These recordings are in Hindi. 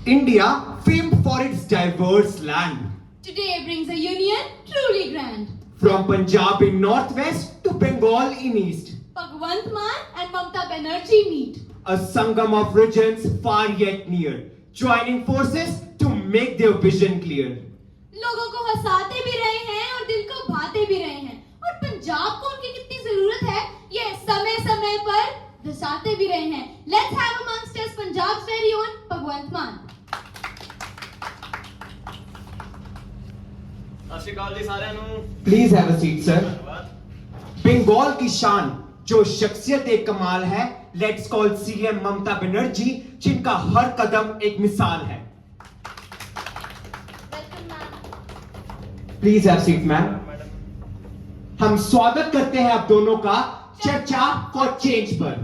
India, famed for its diverse land. Today brings a union truly grand. From Punjab in northwest to Bengal in east. Bhagwant Mann and Mamata Banerjee meet. A sangam of regions far yet near, joining forces to make their vision clear. लोगों को हंसाते भी रहे हैं और दिल को भाते भी रहे हैं और पंजाब को उनकी कितनी जरूरत है ये समय समय पर दर्शाते भी रहे हैं. Let's have amongst us Punjab's very own Bhagwant Mann. ਸਤਿ ਸ਼੍ਰੀ ਅਕਾਲ ਜੀ ਸਾਰਿਆਂ ਨੂੰ. Please have a seat, sir. ਧੰਨਵਾਦ. बंगाल की शान जो शख्सियत एक कमाल है, let's call CM Mamata Banerjee, जिनका हर कदम एक मिसाल है. Welcome ma'am. Please have seat ma'am. Madam हम स्वागत करते हैं आप दोनों का चर्चा फॉर चेंज पर.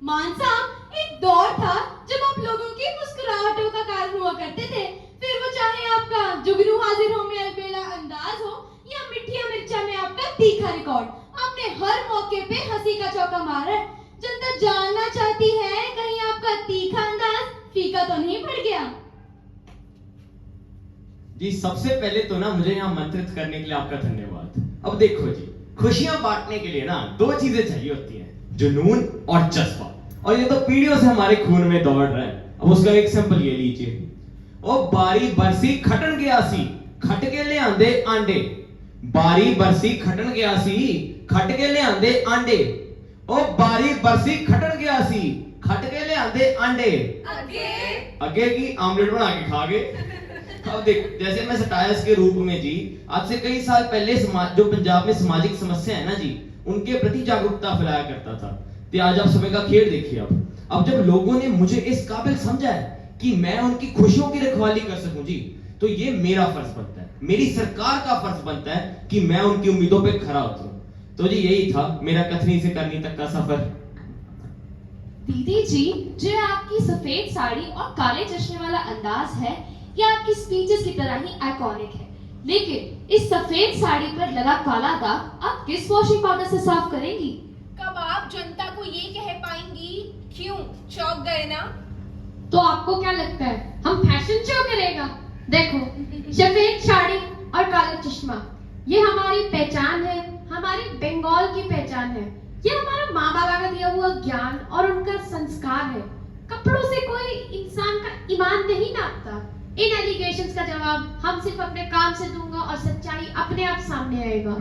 मान साहब एक दौर था जब आप लोगों की मुस्कुराहटों का कारण हुआ करते थे. फिर वो चाहे आपका जुगनू हाजिर हो में अलबेला अंदाज हो या मिठिया मिर्चा में आपका तीखा रिकॉर्ड, आपने हर मौके पे हंसी का चौका मारा है. जनता जानना चाहती है कहीं आपका तीखा अंदाज फीका तो नहीं पड़ गया. जी सबसे पहले तो ना मुझे यहाँ मंत्रित करने के लिए आपका धन्यवाद. अब देखो जी, खुशियां बांटने के लिए ना दो चीजें चाहिए होती हैं, जुनून और जज्बा. और ये तो पीढ़ियों से हमारे खून में दौड़ रहा है. अब उसका एक एग्जांपल ये लीजिए. ओ बारी बरसी खटन गया सी, खट के ले आंदे आंडे. बारी बरसी खटन गया सी, खट के ले आंदे आंडे. ओ बारी बरसी खटन गया सी, खट के ले आंदे आंडे. आगे की आमलेट बना के खा गए. अब देख, जैसे मैं सटायर्स के रूप में जी आज से कई साल पहले जो पंजाब में सामाजिक समस्या है ना जी, उनके प्रति जागरूकता फैलाया करता था. तो आज आप समय का खेल देखिए. अब जब लोगों ने मुझे इस काबिल समझा है कि मैं उनकी खुशियों की रखवाली कर सकूं जी, तो ये मेरा फर्ज बनता है, मेरी सरकार का फर्ज बनता है कि मैं उनकी उम्मीदों पे खरा उतरूं. तो जी यही था मेरा कथनी से करनी तक का सफर. दीदी जी, जो आपकी सफेद साड़ी और काले चश्मे वाला अंदाज है, ये आपकी स्पीचेस की तरह ही आइकॉनिक है. लेकिन इस सफेद साड़ी पर लगा काला दाग आप किस वॉशिंग पाउडर से साफ करेंगी? कब आप जनता को ये कह पाएंगी? क्यों चौंक गए ना? तो आपको क्या लगता है हम फैशन शो करेगा? देखो, सफेद साड़ी और काला चश्मा ये हमारी पहचान है, हमारी बंगाल की पहचान है. ये हमारा माँ बाबा का दिया हुआ ज्ञान और उनका संस्कार है. कपड़ों से कोई इंसान का ईमान नहीं नापता. इन एलिगेशंस का जवाब हम सिर्फ अपने काम से दूंगा और सच्चाई अपने आप सामने आएगा.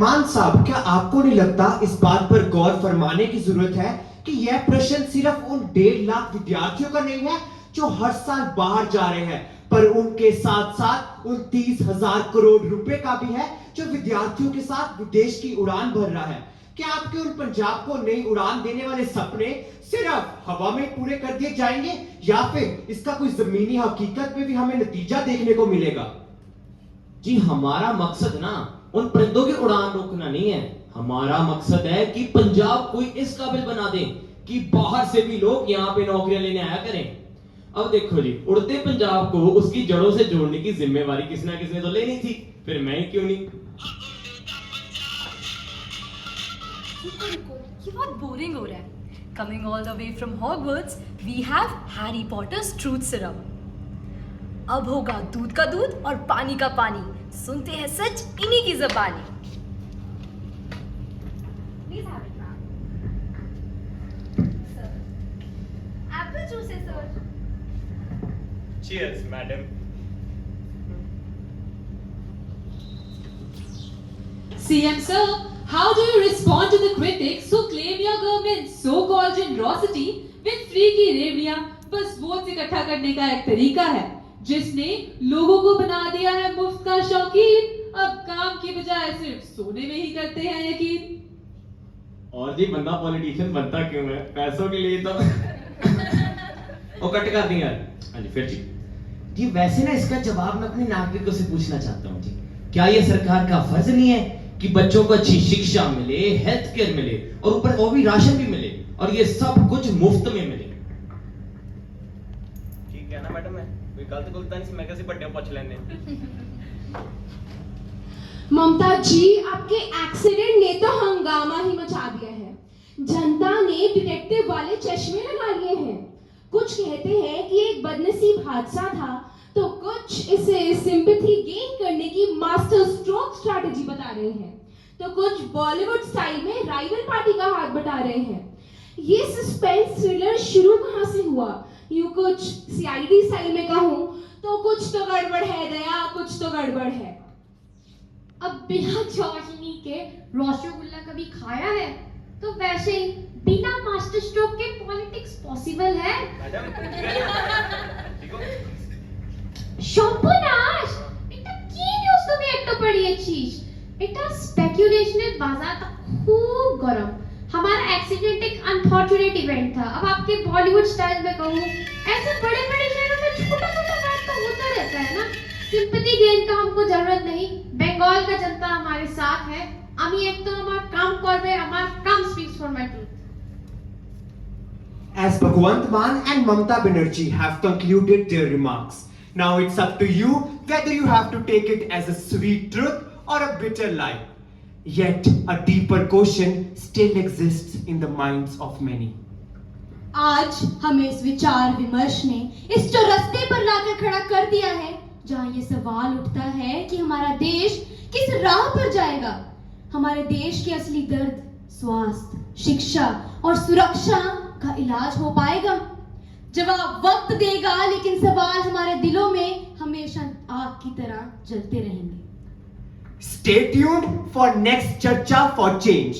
मान साहब, क्या आपको नहीं लगता इस बात पर गौर फरमाने की जरूरत है कि यह प्रश्न सिर्फ उन 1.5 लाख विद्यार्थियों का नहीं है जो हर साल बाहर जा रहे हैं, पर उनके साथ साथ उन 30,000 करोड़ रुपए का भी है जो विद्यार्थियों के साथ विदेश की उड़ान भर रहा है. क्या आपके उन पंजाब को नई उड़ान देने वाले सपने सिर्फ हवा में पूरे कर दिए जाएंगे या फिर इसका कोई जमीनी हकीकत में भी हमें नतीजा देखने को मिलेगा? जी हमारा मकसद ना उन परिंदों की उड़ान रोकना नहीं है. हमारा मकसद है कि पंजाब को इस काबिल बना दे कि बाहर से भी लोग यहाँ पे नौकरियां लेने आया करें. अब देखो जी, उड़ते पंजाब को उसकी जड़ों से जोड़ने की जिम्मेवारी किसी ना किसी ने तो लेनी थी, फिर मैं ही क्यों नहीं. ये बहुत बोरिंग हो रहा है. Coming all the way from Hogwarts, we have Harry Potter's truth serum. अब होगा दूध का दूध और पानी का पानी. सुनते हैं सच इन्हीं की ज़बानी. Please have it, ma'am. Sir. Apple juice है, sir. Cheers, madam. CM sir, how do you respond to the critics who claim your government's so-called generosity with free की रेवड़ियां बस वोट इकट्ठा करने का एक तरीका है, जिसने लोगों को बना दिया है मुफ्त का शौकीन? अब काम की बजाय सिर्फ सोने में ही करते हैं यकीन. और जी बंदा पॉलिटिशियन बनता क्यों है? पैसों के लिए तो. ओ कट कर दी यार. हाँ जी फिर जी वैसे ना इसका जवाब मैं अपने नागरिकों से पूछना चाहता हूँ जी. क्या ये सरकार का फर्ज नहीं है कि बच्चों को अच्छी शिक्षा मिले, हेल्थ केयर मिले और ऊपर वो भी राशन भी मिले और ये सब कुछ मुफ्त में मिले? ठीक है ना मैडम, मैं कोई गलत बोलता नहीं, मैं कैसे बड़े पूछ लेने. ममता जी, आपके एक्सीडेंट ने तो हंगामा ही मचा दिया है. जनता ने डिटेक्टिव वाले काले चश्मे लगा लिए हैं। कुछ कहते हैं कि एक बदनसीब हादसा था, तो कुछ इसे सिंपैथी गेन करने की मास्टर स्ट्रोक स्ट्रैटेजी बता रहे हैं, तो कुछ बॉलीवुड स्टाइल में राइवल पार्टी का हाथ बटा रहे हैं। ये सस्पेंस थ्रिलर शुरू कहाँ से हुआ? यूं कुछ सीआईडी स्टाइल में कहूँ तो कुछ तो गड़बड़ है दया, कुछ तो गड़बड़ है। अब बिना चाशनी के रसगुल्ला कभी खाया है? तो वैसे ही बिना मास्टर स्ट्रोक के पॉलिटिक्स पॉसिबल है? সম্পূর্ণাস এটা কি নিউজ তুমি একটা পড়িয়েছিস? এটা স্পেকুলেশনের बाजार था खूब गरम। हमारा एक्सीडेंट एक अनफॉर्चुनेट इवेंट था। अब आपके बॉलीवुड स्टाइल में कहूँ, ऐसे बड़े बड़े शहरों में छोटा छोटा बात तो होता रहता है ना। सिंपैथी गेन का हमको जरूरत नहीं। बंगाल का जनता हमारे साथ है। আমি একদম আমার কাম করবে, আমার কাম speaks for my truth. As Bhagwant Mann and Mamta Banerjee have concluded their remarks, now it's up to you whether you have to take it as a sweet truth or a bitter lie. Yet a deeper question still exists in the minds of many. आज हमें इस विचार विमर्श ने इस चौरस्ते पर लाकर खड़ा कर दिया है, जहां ये सवाल उठता है कि हमारा देश किस राह पर जाएगा। हमारे देश के असली दर्द, स्वास्थ्य, शिक्षा और सुरक्षा का इलाज हो पाएगा? जवाब वक्त देगा, लेकिन सवाल हमारे दिलों में हमेशा आग की तरह जलते रहेंगे। Stay tuned for next Charcha for Change.